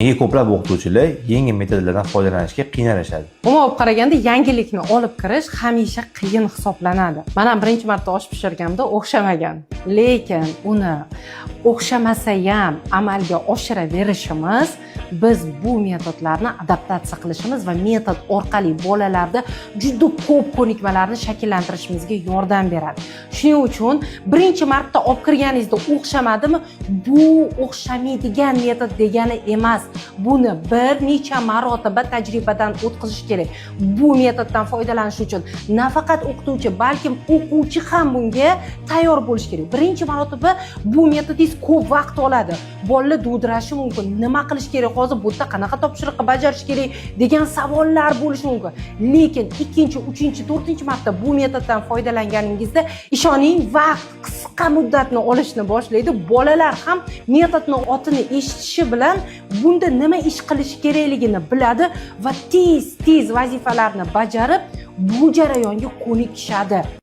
Nega ko'plab o'qituvchilar yengil metodlardan foydalanishga qiynalishadi? Umuman olib qaraganda yangilikni olib kirish hamisha qiyin hisoblanadi. Mana birinchi marta osh pishirganimda o'xshamagan. Lekin uni o'xshamasa ham amalga oshiraverishimiz biz bu metodlarni adaptatsiya qilishimiz va metod orqali bolalarda juda ko'p ko'nikmalarni shakllantirishimizga yordam beradi. Shuning uchun birinchi marta olib kirganingizda o'xshamadimi? Bu o'xshamaydigan metod degani emas. Buni bir necha marotaba tajribadan o'tkazish kerak. Bu metoddan foydalanish uchun nafaqat o'qituvchi, balkim o'quvchi ham bunga tayyor bo'lish kerak. Birinchi marotaba bu metodingiz ko'p vaqt oladi. Bolalar dovdirashi mumkin. Nima qilish kerak? Hozir bu yerda qanaqa topshiriqni bajarish kerak degan savollar bo'lishi mumkin. Lekin ikkinchi, uchinchi, to'rtinchi marta bu metoddan foydalanganingizda ishoning vaqt qisqa muddatni olishni boshlaydi. Bolalar ham metodni otini eshitishi bilan bunda nima ish qilish kerakligini biladi va tez vazifalarni bajarib bu jarayonga ko'nikishadi.